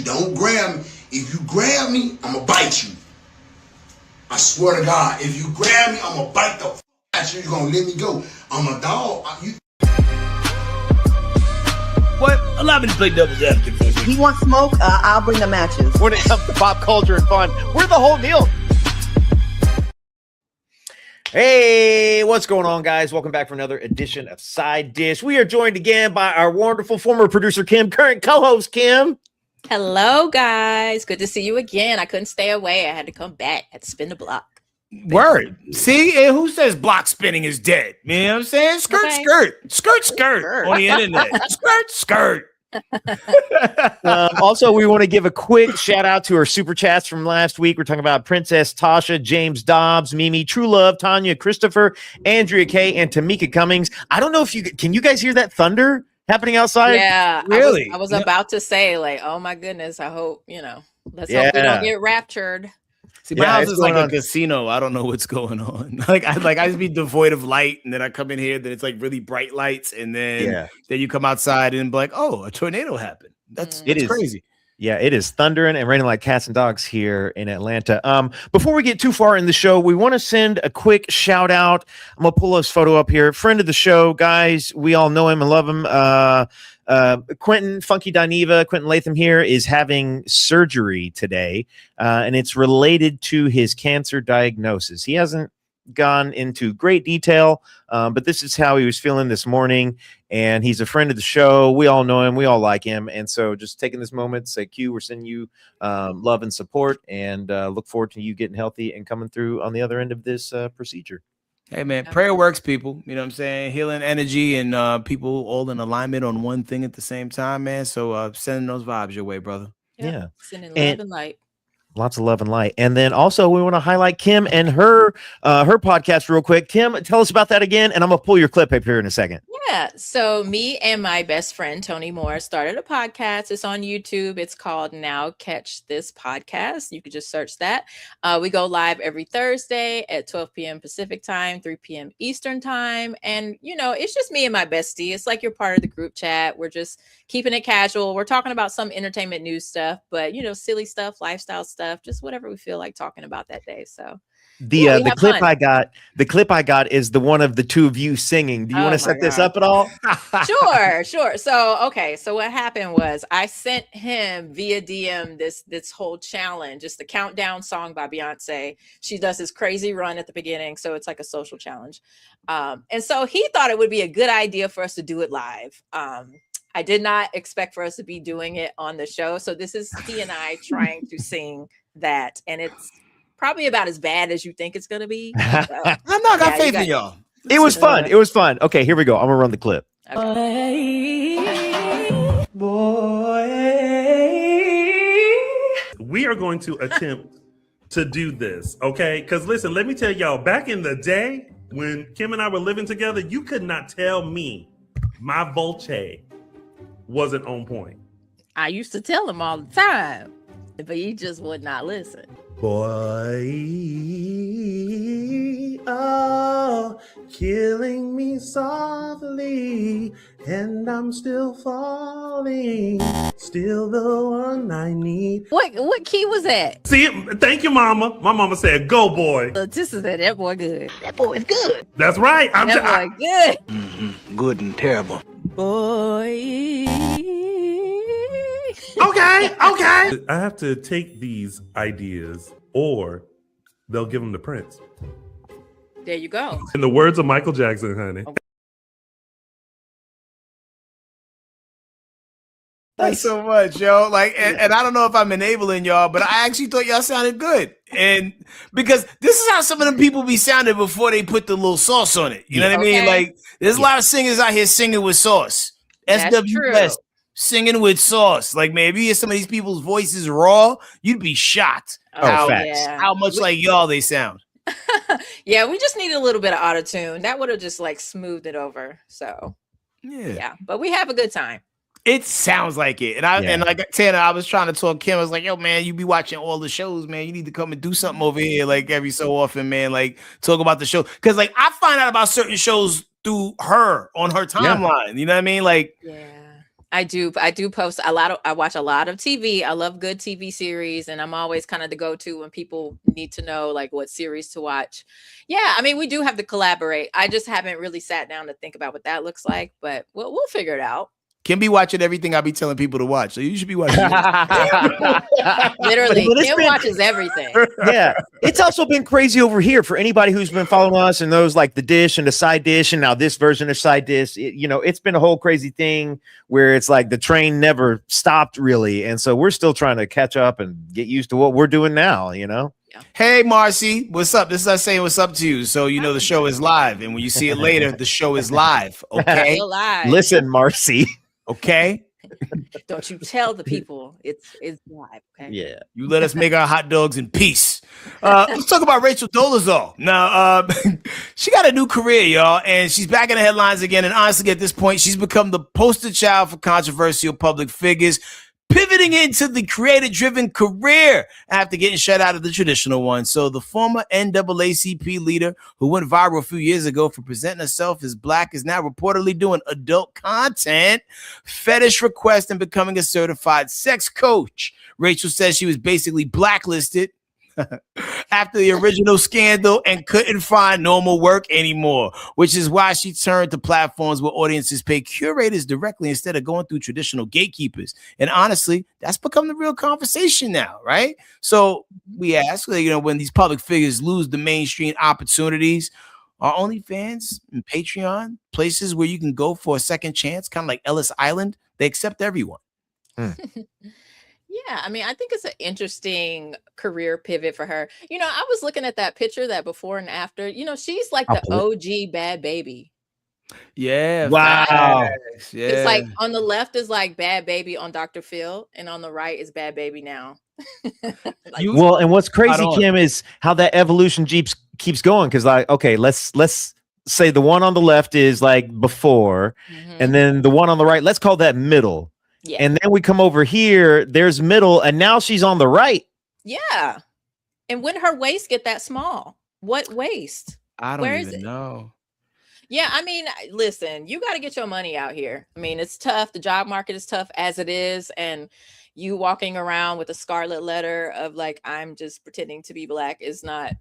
Don't grab me. If you grab me, I'm going to bite you. I swear to God, if you grab me, I'm going to bite the f*** out you. You're going to let me go. I'm a dog. What? Allow me to play devil's advocate for a second. He wants smoke, I'll bring the matches. When it comes to pop culture and fun, we're the whole deal. Hey, what's going on, guys? Welcome back for another edition of Side Dish. We are joined again by our wonderful former producer, Kim, current co-host, Kim. Hello, guys. Good to see you again. I couldn't stay away. I had to come back. I had to spin the block. Word. See, and who says block spinning is dead? You know what I'm saying? Skirt, Okay. skirt on the internet. skirt. Also, we want to give a quick shout out to our super chats from last week. We're talking about Princess Tasha, James Dobbs, Mimi, True Love, Tanya, Christopher, Andrea K, and Tamika Cummings. I don't know if can you guys hear that thunder happening outside? Yeah, Really? I was about to say, like, oh my goodness, I hope, let's hope we don't get raptured. See, my house it's is like going a on. casino. I don't know what's going on. I just be devoid of light, and then I come in here, then it's like really bright lights, and then you come outside and be like, oh, a tornado happened. That's crazy. Yeah, it is thundering and raining like cats and dogs here in Atlanta. Before we get too far in the show, we want to send a quick shout out. I'm gonna pull this photo up here. Friend of the show, guys. We all know him and love him. Quentin Funky Dineva, Quentin Latham here, is having surgery today, and it's related to his cancer diagnosis. He hasn't gone into great detail, but this is how he was feeling this morning, and he's a friend of the show. We all know him, we all like him, and so just taking this moment to say, Q, we're sending you love and support, and look forward to you getting healthy and coming through on the other end of this procedure. Hey, man, prayer works, people. You know what I'm saying? Healing energy and people all in alignment on one thing at the same time, man. So sending those vibes your way, brother. Yeah. Sending love and light. Lots of love and light. And then also we want to highlight Kim and her podcast real quick. Kim, tell us about that again, and I'm going to pull your clip up here in a second. Yeah. So me and my best friend, Tony Moore, started a podcast. It's on YouTube. It's called Now Catch This Podcast. You could just search that. We go live every Thursday at 12 p.m. Pacific time, 3 p.m. Eastern time. And, it's just me and my bestie. It's like you're part of the group chat. We're just keeping it casual. We're talking about some entertainment news stuff, but, silly stuff, lifestyle stuff, just whatever we feel like talking about that day. So the clip I got is the one of the two of you singing. Do you want to set this up at all? Sure. So what happened was I sent him via DM this whole challenge. It's the countdown song by Beyonce. She does this crazy run at the beginning, so it's like a social challenge. And so he thought it would be a good idea for us to do it live. I did not expect for us to be doing it on the show. So this is he and I trying to sing that, and it's probably about as bad as you think it's going to be. So, I'm not got faith in y'all. It was fun. It was fun. Okay, here we go. I'm going to run the clip. Okay. Boy. We are going to attempt to do this, okay? Because listen, let me tell y'all, back in the day when Kim and I were living together, you could not tell me my Volche wasn't on point. I used to tell him all the time, but he just would not listen. Boy, oh, killing me softly, and I'm still falling, still the one I need. What key was that? See, thank you, Mama. My mama said, "Go, boy." This is it. That boy good. That boy is good. That's right. That boy good. Mm-hmm. Good and terrible. Boy. Okay. I have to take these ideas, or they'll give them to Prince. There you go. In the words of Michael Jackson, honey. Thanks so much, yo. And I don't know if I'm enabling y'all, but I actually thought y'all sounded good. And because this is how some of them people be sounding before they put the little sauce on it. You know what I mean? Like, there's a lot of singers out here singing with sauce. SWS, singing with sauce. Like, man, if you hear some of these people's voices raw, you'd be shocked how much like y'all they sound. Yeah, we just need a little bit of auto-tune. That would have just like smoothed it over. So yeah, but we have a good time. It sounds like it. And like Tanner, I was trying to talk Kim. I was like, yo, man, you be watching all the shows, man. You need to come and do something over here, like every so often, man. Like talk about the show. Cause like I find out about certain shows through her on her timeline. You know what I mean? Like, I do post a lot of, I watch a lot of TV. I love good TV series, and I'm always kind of the go-to when people need to know like what series to watch. Yeah, I mean, we do have to collaborate. I just haven't really sat down to think about what that looks like, but we'll figure it out. Kim be watching everything I be telling people to watch, so you should be watching it. Literally, But Kim watches everything. Yeah, it's also been crazy over here for anybody who's been following us and those like the dish and the side dish and now this version of side dish. It's been a whole crazy thing where it's like the train never stopped really, and so we're still trying to catch up and get used to what we're doing now. Hey, Marcy, what's up? This is us saying what's up to you. So the show is live, and when you see it later, the show is live. Okay, Still live. Listen, Marcy. Okay. Don't you tell the people it's live. Okay. Yeah. You let us make our hot dogs in peace. Let's talk about Rachel Dolezal. Now, she got a new career, y'all, and she's back in the headlines again. And honestly, at this point, she's become the poster child for controversial public figures, pivoting into the creator-driven career after getting shut out of the traditional one. So the former NAACP leader who went viral a few years ago for presenting herself as Black is now reportedly doing adult content, fetish requests, and becoming a certified sex coach. Rachel says she was basically blacklisted after the original scandal and couldn't find normal work anymore, which is why she turned to platforms where audiences pay curators directly instead of going through traditional gatekeepers. And honestly, that's become the real conversation now, right? So we ask, when these public figures lose the mainstream opportunities, are OnlyFans and Patreon places where you can go for a second chance, kind of like Ellis Island? They accept everyone. Yeah, I mean, I think it's an interesting career pivot for her. I was looking at that picture, that before and after. She's like the OG bad baby. Yeah. Wow. Facts. Yeah. It's like on the left is like Bad Baby on Dr. Phil, and on the right is Bad Baby now. Well, and what's crazy, Kim, is how that evolution keeps going. Because let's say the one on the left is like before, and then the one on the right, let's call that middle. Yeah. And then we come over here, there's middle, and now she's on the right. Yeah. And when her waist get that small? What waist? I don't even know. Yeah, I mean, listen, you got to get your money out here. I mean, it's tough. The job market is tough as it is. And you walking around with a scarlet letter of like, I'm just pretending to be Black is not,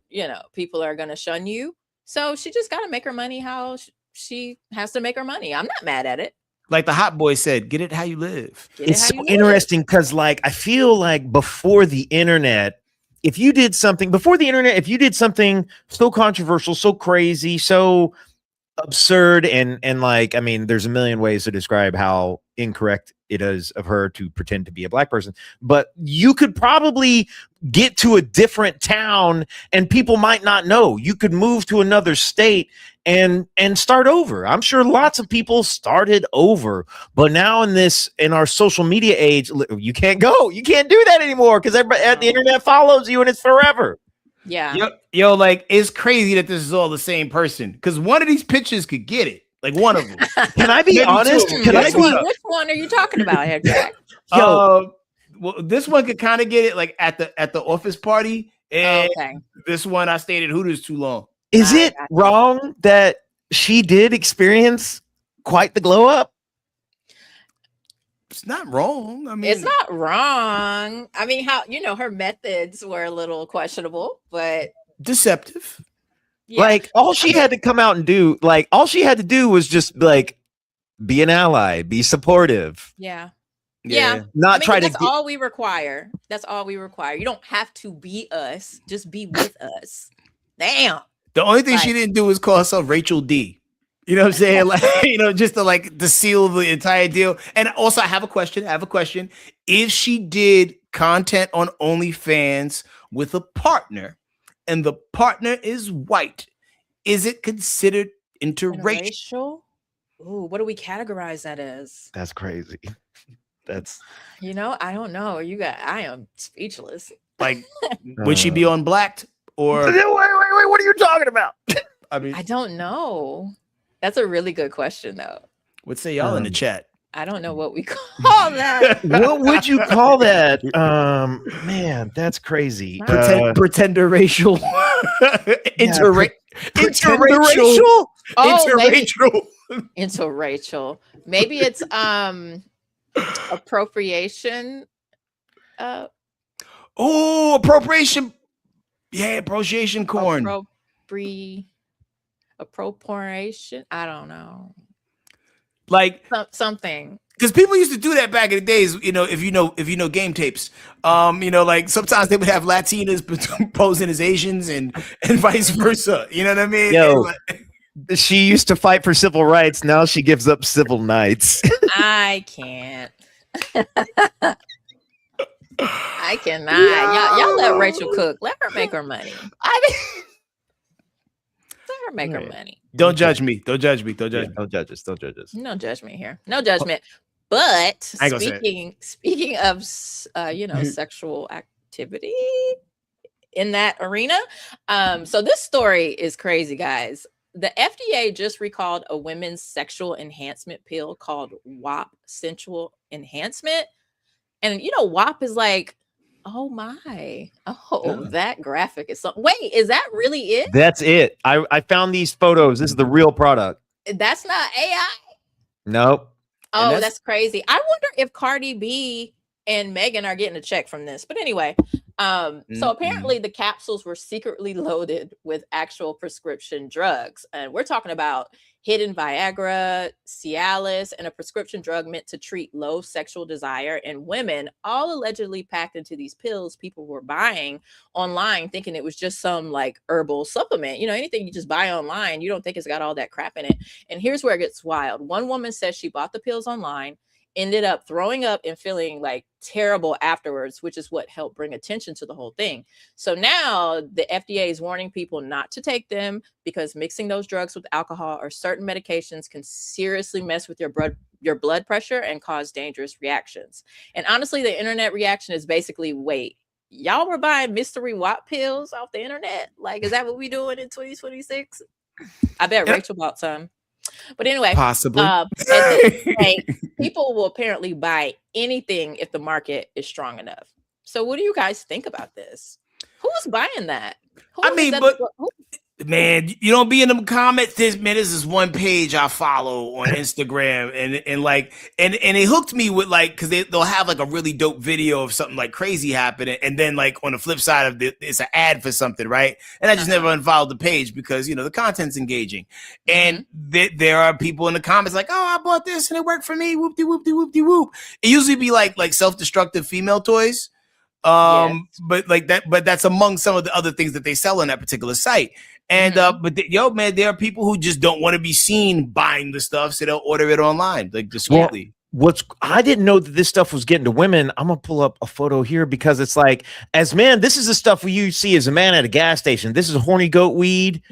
people are going to shun you. So she just got to make her money how she has to make her money. I'm not mad at it. Like the hot boy said, get it how you live. It's so interesting because I feel like before the internet, if you did something so controversial, so crazy, so absurd, and I mean, there's a million ways to describe how incorrect it is of her to pretend to be a Black person, but you could probably get to a different town and people might not know. You could move to another state and start over. I'm sure lots of people started over, but now in our social media age, you can't do that anymore because the internet follows you and it's forever. Yeah. Yo, it's crazy that this is all the same person because one of these pictures could get it. Like one of them. Can I be honest? Which one are you talking about, Headkrack? Well, this one could kind of get it like at the office party. And this one I stayed at Hooters too long. Is it wrong that she did experience quite the glow up? It's not wrong. I mean, it's not wrong. I mean, how her methods were a little questionable, but deceptive. Yeah. All she had to come out and do, all she had to do was just be an ally, be supportive. Yeah. That's all we require. That's all we require. You don't have to be us. Just be with us. Damn. The only thing she didn't do was call herself Rachel D. You know what I'm saying? Just to seal the entire deal. And also, I have a question. If she did content on OnlyFans with a partner, and the partner is white, is it considered interracial? Ooh, what do we categorize that as? That's crazy. That's I don't know. I am speechless. Would she be on Blacked or wait, what are you talking about? I mean, I don't know. That's a really good question though. What say y'all in the chat? I don't know what we call that. What would you call that? Man, that's crazy. Pretender racial. Interracial. Oh, interracial. Maybe it's Appropriation. Oh, appropriation. Yeah, appropriation corn. Appropriation. I don't know. Like something. Because people used to do that back in the days, if you know game tapes, like sometimes they would have Latinas posing as Asians and vice versa. You know what I mean? Yo, she used to fight for civil rights. Now she gives up civil nights. I can't. I cannot. Y'all let Rachel cook. Let her make her money. Let her make her money. Don't judge me. Don't judge me. Don't judge us. Don't judge us. No judgment here. No judgment. But speaking of sexual activity in that arena, so this story is crazy, guys. The FDA just recalled a women's sexual enhancement pill called WAP, sensual enhancement. And WAP is like, oh my, that graphic is something. Wait, is that really it? That's it. I found these photos. This is the real product. That's not AI. Nope. Oh, that's crazy. I wonder if Cardi B and Megan are getting a check from this. But anyway, so apparently the capsules were secretly loaded with actual prescription drugs. And we're talking about hidden Viagra, Cialis, and a prescription drug meant to treat low sexual desire in women, all allegedly packed into these pills people were buying online, thinking it was just some like herbal supplement. Anything you just buy online, you don't think it's got all that crap in it. And here's where it gets wild. One woman says she bought the pills online, ended up throwing up and feeling like terrible afterwards, which is what helped bring attention to the whole thing. So now the FDA is warning people not to take them because mixing those drugs with alcohol or certain medications can seriously mess with your blood pressure and cause dangerous reactions. And honestly, the internet reaction is basically, wait, y'all were buying mystery WAP pills off the internet? Like, is that what we doing in 2026? I bet Rachel bought some. But anyway, possibly people will apparently buy anything if the market is strong enough. So what do you guys think about this? Who's buying that? Man, you don't be in them comments. This is one page I follow on Instagram, and it hooked me with because they'll have like a really dope video of something like crazy happening, and then like on the flip side of it's an ad for something, right? And I just never unfollowed the page because the content's engaging, and there are people in the comments like, oh, I bought this and it worked for me. Whoop de whoop de whoop de whoop. It usually be like self-destructive female toys. Yes. But that's among some of the other things that they sell on that particular site. And man, there are people who just don't want to be seen buying the stuff, so they'll order it online discreetly. I didn't know that this stuff was getting to women. I'm gonna pull up a photo here because it's like, as man, this is the stuff you see as a man at a gas station. This is horny goat weed.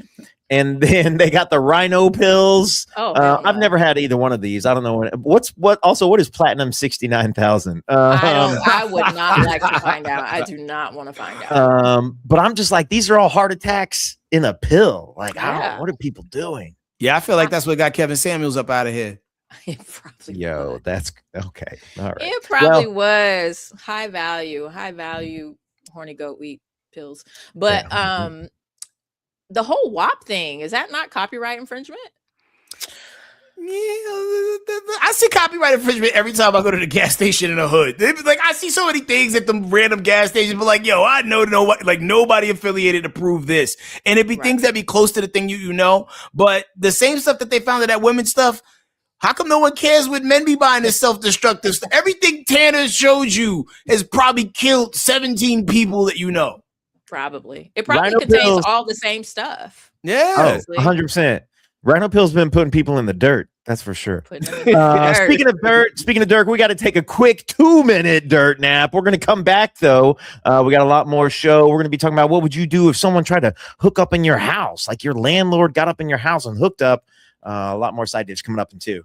And then they got the rhino pills. I've never had either one of these. I don't know what is platinum 69,000? I would not like to find out. I do not want to find out. But I'm just like, these are all heart attacks in a pill. Like, what are people doing? Yeah, I feel like that's what got Kevin Samuels up out of here. It probably was. That's okay. All right. It probably was high value horny goat weed pills. But the whole WAP thing, is that not copyright infringement? Yeah, I see copyright infringement every time I go to the gas station in the hood. I see so many things at the random gas stations, but I know nobody affiliated to prove this. And it'd be things that be close to the thing you know. But the same stuff that they found in that women's stuff, how come no one cares what men be buying this self-destructive stuff? Everything Tanner showed you has probably killed 17 people that you know. Probably. It probably contains all the same stuff. Yeah. 100%. Rhino pill's been putting people in the dirt. That's for sure. Speaking of dirt, we got to take a quick 2-minute dirt nap. We're going to come back, though. We got a lot more show. We're going to be talking about what would you do if someone tried to hook up in your house, like your landlord got up in your house and hooked up. A lot more side dish coming up in 2.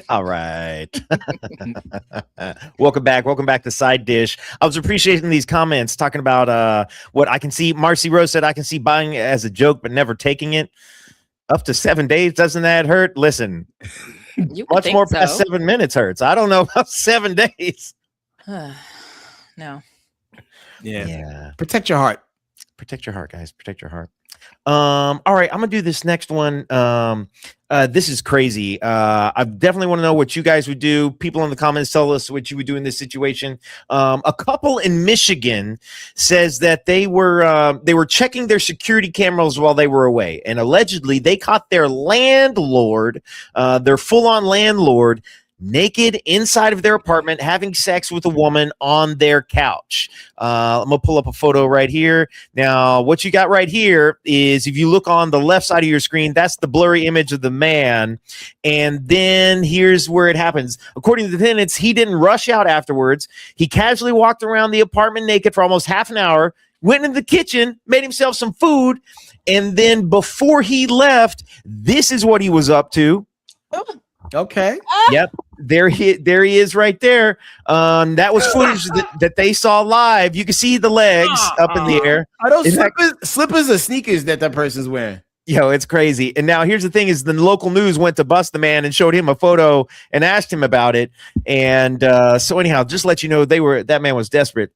All right. Welcome back to Side Dish. I was appreciating these comments talking about what I can see. Marcy Rose said I can see buying it as a joke but never taking it. Up to 7 days, doesn't that hurt? Listen, much more past 7 minutes hurts. I don't know about 7 days. No. Yeah. Protect your heart. Protect your heart, guys. Protect your heart. All right, I'm gonna do this next one. This is crazy. I definitely want to know what you guys would do. People in the comments tell us what you would do in this situation. A couple in Michigan says that they were checking their security cameras while they were away, and allegedly they caught their landlord, their full-on landlord, naked inside of their apartment having sex with a woman on their couch. I'm gonna pull up a photo right here. Now, what you got right here is, if you look on the left side of your screen, that's the blurry image of the man. And then here's where it happens. According to the tenants, he didn't rush out afterwards. He casually walked around the apartment naked for almost half an hour, went into the kitchen, made himself some food, and then before he left, this is what he was up to. Okay. Yep. There he is right there. That was footage that they saw live. You can see the legs up in the air. Are those slippers or sneakers that person's wearing? Yo, it's crazy. And now here's the thing is the local news went to bust the man and showed him a photo and asked him about it. And so anyhow, just let you know, that man was desperate.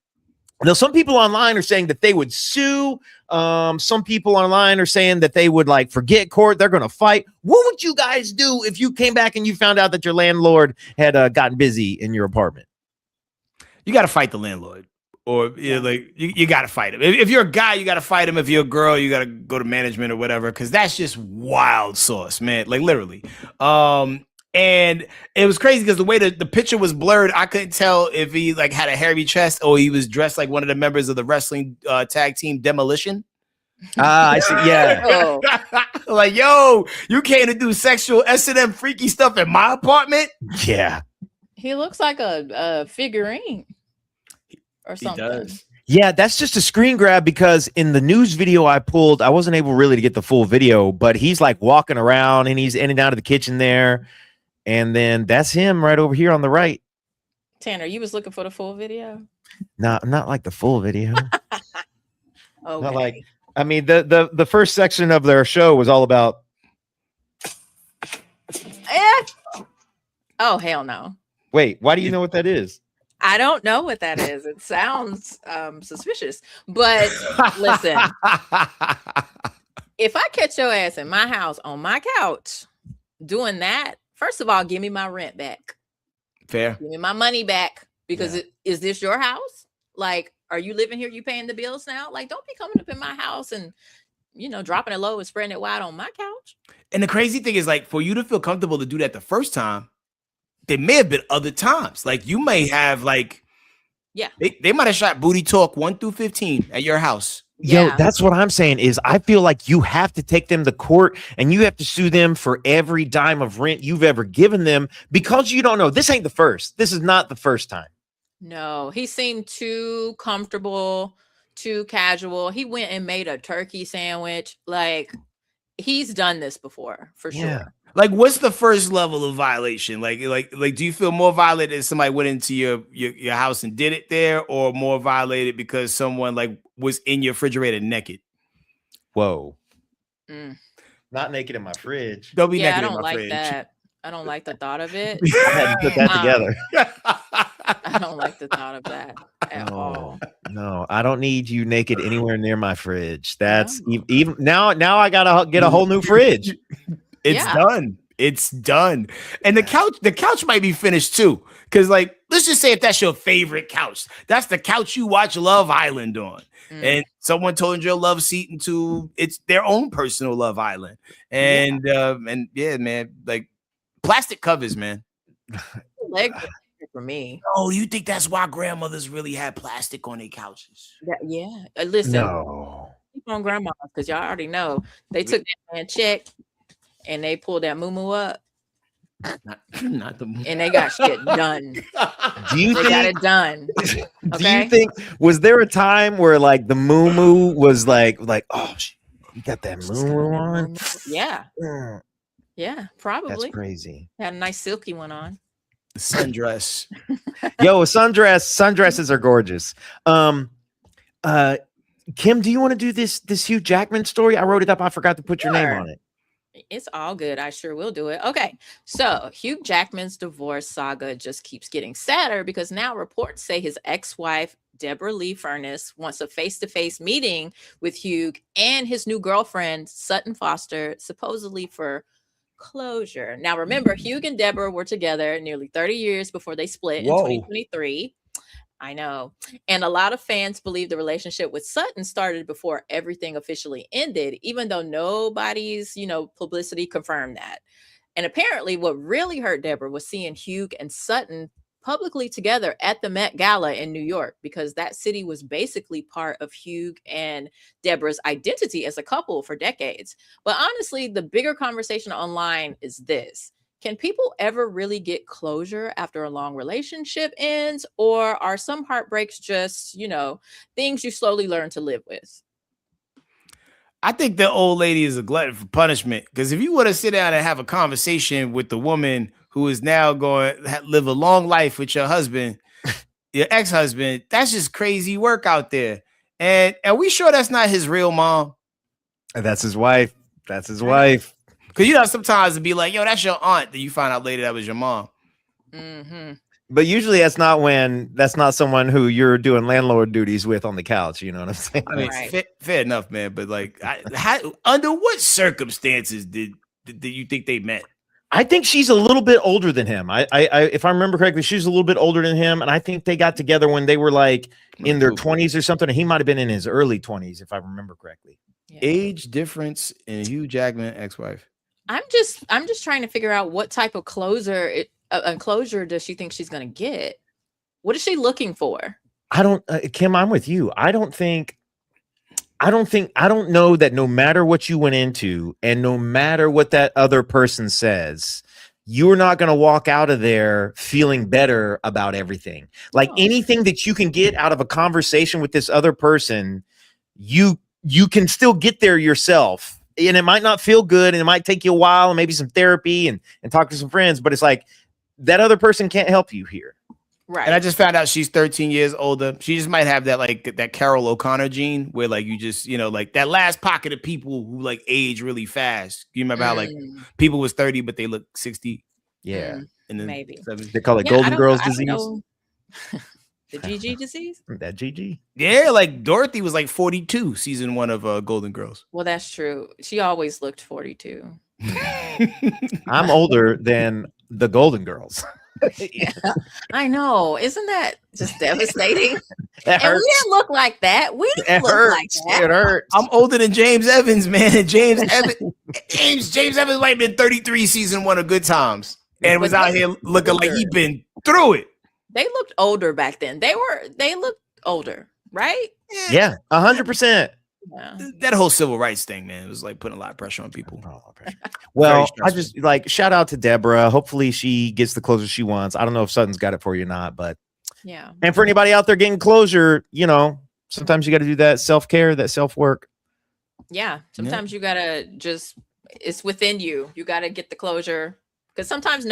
Now, some people online are saying that they would sue. Some people online are saying that they would forget court. They're going to fight. What would you guys do if you came back and you found out that your landlord had gotten busy in your apartment? You got to fight the landlord, or you got to fight him. If you're a guy, you got to fight him. If you're a girl, you got to go to management or whatever, because that's just wild sauce, man. Literally. And it was crazy because the way the picture was blurred, I couldn't tell if he had a hairy chest or he was dressed like one of the members of the wrestling tag team Demolition. I see. Yeah. Yo, you came to do sexual S&M freaky stuff in my apartment? Yeah. He looks like a figurine or something. He does. Yeah, that's just a screen grab because in the news video I pulled, I wasn't able really to get the full video, but he's walking around and he's in and out of the kitchen there. And then that's him right over here on the right. Tanner, you was looking for the full video? No, not the full video. Okay. Not the first section of their show was all about. Oh, hell no. Wait, why do you know what that is? I don't know what that is. It sounds suspicious. But listen, if I catch your ass in my house on my couch doing that, first of all, give me my rent back. Fair. Give me my money back, because is this your house? Are you living here? You paying the bills now? Don't be coming up in my house and, dropping it low and spreading it wide on my couch. And the crazy thing is, for you to feel comfortable to do that the first time, there may have been other times. You may have they might have shot booty talk 1 through 15 at your house. Yo, that's what I'm saying is I feel like you have to take them to court and you have to sue them for every dime of rent you've ever given them, because you don't know. This ain't the first. This is not the first time. No, he seemed too comfortable, too casual. He went and made a turkey sandwich. he's done this before for sure. Like, what's the first level of violation? Like, do you feel more violated if somebody went into your house and did it there, or more violated because someone like was in your refrigerator naked? Whoa. Not naked in my fridge. Don't be Yeah, naked I don't in my like fridge. that. I don't like the thought of it. I had to put that together. I don't like the thought of that at all. No, I don't need you naked anywhere near my fridge. That's even now I gotta get a whole new fridge. It's done. It's done. And the couch might be finished too. Because, like, let's just say if that's your favorite couch, that's the couch you watch Love Island on. And someone told you love seat into it's their own personal Love Island. And yeah, man, like plastic covers, man. Leg for me. Oh, you think that's why grandmothers really had plastic on their couches? Listen, No. keep on grandma, because y'all already know they took that man check and they pulled that moo up. Not the and they got shit done. Do you They got it done. Do Okay? you think was there a time where like the moo was like oh you got that moo on? Yeah. Mm, Yeah, probably. That's crazy. Had a nice silky one on. sundress. Yo, sundresses are gorgeous. Kim, do you want to do this Hugh Jackman story? I wrote it up. I forgot to put your name on it. It's all good. I sure will do it. Okay. So Hugh Jackman's divorce saga just keeps getting sadder because now reports say his ex-wife, Deborah Lee Furness, wants a face-to-face meeting with Hugh and his new girlfriend, Sutton Foster, supposedly for closure. Now, remember, Hugh and Deborah were together nearly 30 years before they split in 2023. I know. And a lot of fans believe the relationship with Sutton started before everything officially ended, even though nobody's, publicity confirmed that. And apparently what really hurt Deborah was seeing Hugh and Sutton publicly together at the Met Gala in New York, because that city was basically part of Hugh and Deborah's identity as a couple for decades. But honestly, the bigger conversation online is this. Can people ever really get closure after a long relationship ends? Or are some heartbreaks just, things you slowly learn to live with? I think the old lady is a glutton for punishment. Because if you want to sit down and have a conversation with the woman who is now going to live a long life with your husband, your ex-husband, that's just crazy work out there. And are we sure that's not his real mom? That's his wife. That's his wife. Because, sometimes it'd be like, yo, that's your aunt. Then you find out later that was your mom. Mm-hmm. But usually that's not someone who you're doing landlord duties with on the couch. You know what I'm saying? I mean, fair enough, man. But like, under what circumstances did you think they met? I think she's a little bit older than him. I if I remember correctly, she's a little bit older than him. And I think they got together when they were like in their 20s or something. And he might've been in his early 20s, if I remember correctly. Yeah. Age difference in Hugh Jackman ex-wife. I'm just trying to figure out what type of closure does she think she's going to get? What is she looking for? Kim, I'm with you. I don't know that no matter what you went into and no matter what that other person says, you're not going to walk out of there feeling better about everything. Like anything that you can get out of a conversation with this other person, you can still get there yourself. And it might not feel good and it might take you a while and maybe some therapy and talk to some friends, but it's like that other person can't help you here. Right. And I just found out she's 13 years older. She just might have that Carol O'Connor gene where like you just, like that last pocket of people who like age really fast. You remember how like people was 30, but they look 60. Yeah. And then maybe 70. They call it Golden Girls disease. The GG disease? That GG. Yeah, like Dorothy was like 42 season 1 of Golden Girls. Well, that's true. She always looked 42. I'm older than the Golden Girls. Yeah, I know. Isn't that just devastating? That and hurts. we didn't look like that. We didn't It look hurts. like that. It hurts. I'm older than James Evans, man. And James Evans might have been 33 season 1 of Good Times and was out here looking like he'd been through it. They looked older back then. They looked older, right? Yeah, 100%. Yeah. That whole civil rights thing, man, it was like putting a lot of pressure on people. Well, I just like shout out to Deborah. Hopefully she gets the closure she wants. I don't know if Sutton's got it for you or not, but Yeah. and for anybody out there getting closure, sometimes you got to do that self-care, that self-work. Yeah. Sometimes you gotta it's within you. You gotta get the closure. Because sometimes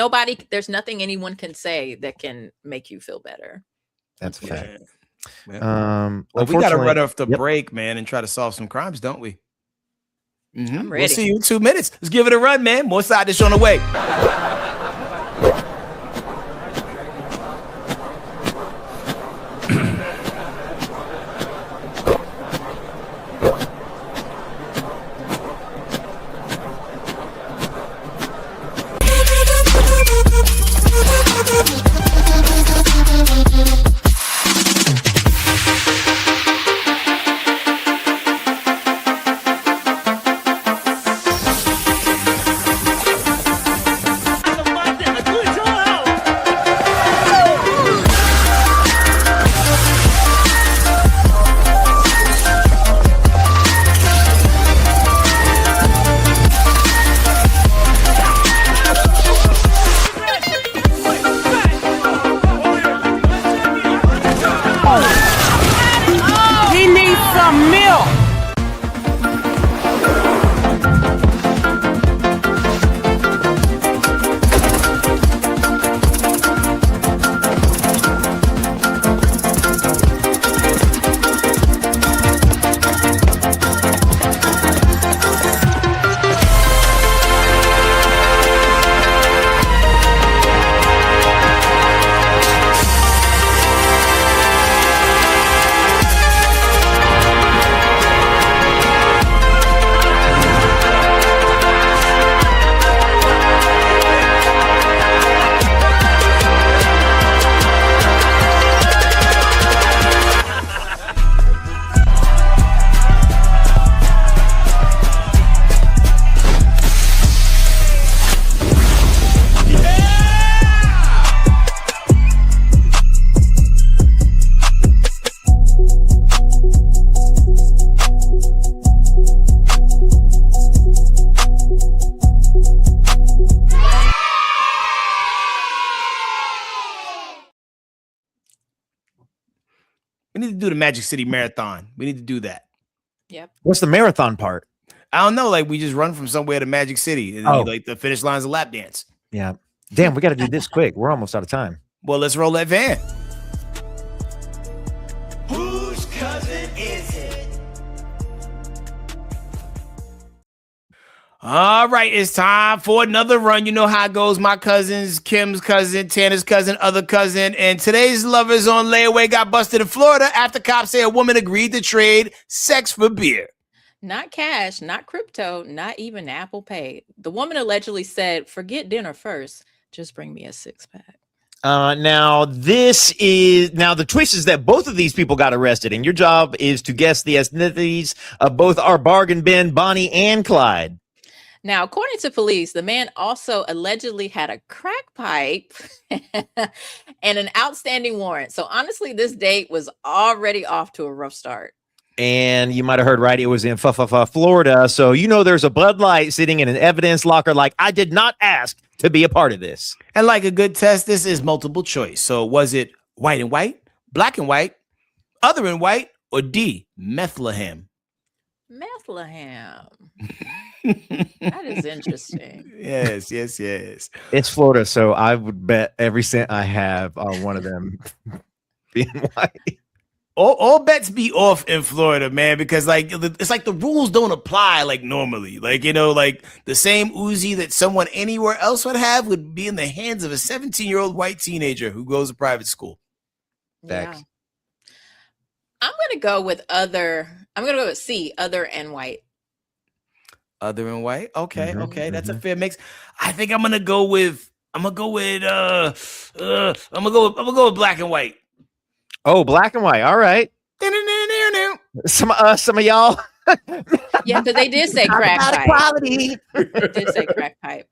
there's nothing anyone can say that can make you feel better. That's a fact. Yeah. Well, we got to run off the break, man, and try to solve some crimes, don't we? I'm ready. We'll see you in 2 minutes. Let's give it a run, man. More side dish on the way. We need to do the Magic City Marathon. We need to do that. Yep. What's the marathon part? I don't know. Like we just run from somewhere to Magic City, and like the finish line's a lap dance. Yeah. Damn, we got to do this quick. We're almost out of time. Well, let's roll that van. Whose cousin is it? All right, it's time for another run. You know how it goes. My cousins, Kim's cousin, Tanner's cousin, other cousin, and today's lovers on layaway got busted in Florida after cops say a woman agreed to trade sex for beer. Not cash, not crypto, not even Apple Pay. The woman allegedly said, "Forget dinner first. Just bring me a 6-pack." Now the twist is that both of these people got arrested, and your job is to guess the ethnicities of both our bargain bin, Bonnie and Clyde. Now, according to police, the man also allegedly had a crack pipe and an outstanding warrant. So honestly, this date was already off to a rough start. And you might have heard right, it was in Florida. So there's a Bud Light sitting in an evidence locker like, I did not ask to be a part of this. And like a good test, this is multiple choice. So was it white and white, black and white, other and white, or D, Bethlehem? Bethlehem. That is interesting. Yes. It's Florida, so I would bet every cent I have on one of them being white. All bets be off in Florida, man, because it's like the rules don't apply like normally. Like the same Uzi that someone anywhere else would have would be in the hands of a 17-year-old white teenager who goes to private school. Yeah. I'm gonna go with other. I'm gonna go with C, other and white. Other and white. Okay. That's a fair mix. I think I'm gonna go with black and white. Oh, black and white. All right. Some of y'all. Yeah, because they did say crack pipe. Quality. They did say crack pipe.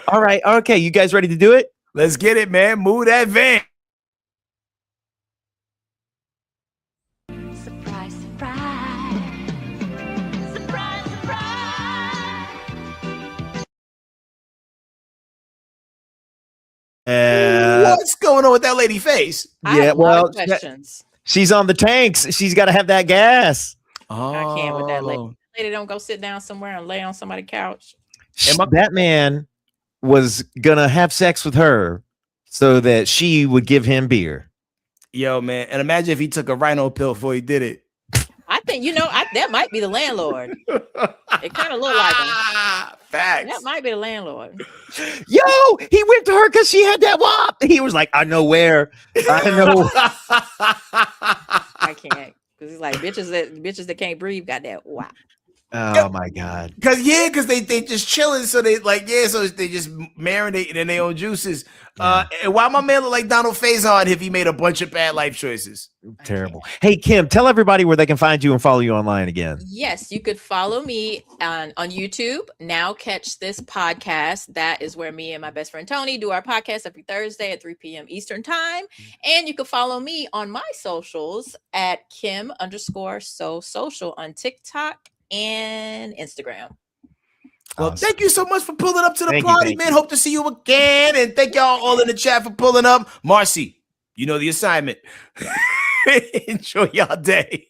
All right. Okay. You guys ready to do it? Let's get it, man. Move that van. Surprise, surprise. Surprise, surprise. What's going on with that lady face? I have a lot of questions. She's on the tanks. She's got to have that gas. Oh, I can't with that lady. lady don't go sit down somewhere and lay on somebody's couch. That man was gonna have sex with her so that she would give him beer. Yo, man. And imagine if he took a rhino pill before he did it. I think, that might be the landlord. It kind of looked like him. Facts. That might be the landlord. Yo, he went to her because she had that wop. He was like, I know where. I know. I can't. Because he's like, bitches that can't breathe got that wop. Oh my God. Because they just chilling, so they so they just marinating in their own juices. And why my man look like Donald Faison if he made a bunch of bad life choices? Terrible. Hey Kim, tell everybody where they can find you and follow you online again. Yes, you could follow me on YouTube. Now Catch This Podcast. That is where me and my best friend Tony do our podcast every Thursday at 3 p.m. Eastern time. And you can follow me on my socials at Kim_so social on TikTok and Instagram. Well, thank you so much for pulling up to the party, man. Hope to see you again. And thank y'all all in the chat for pulling up. Marcy, you know the assignment. Enjoy y'all day.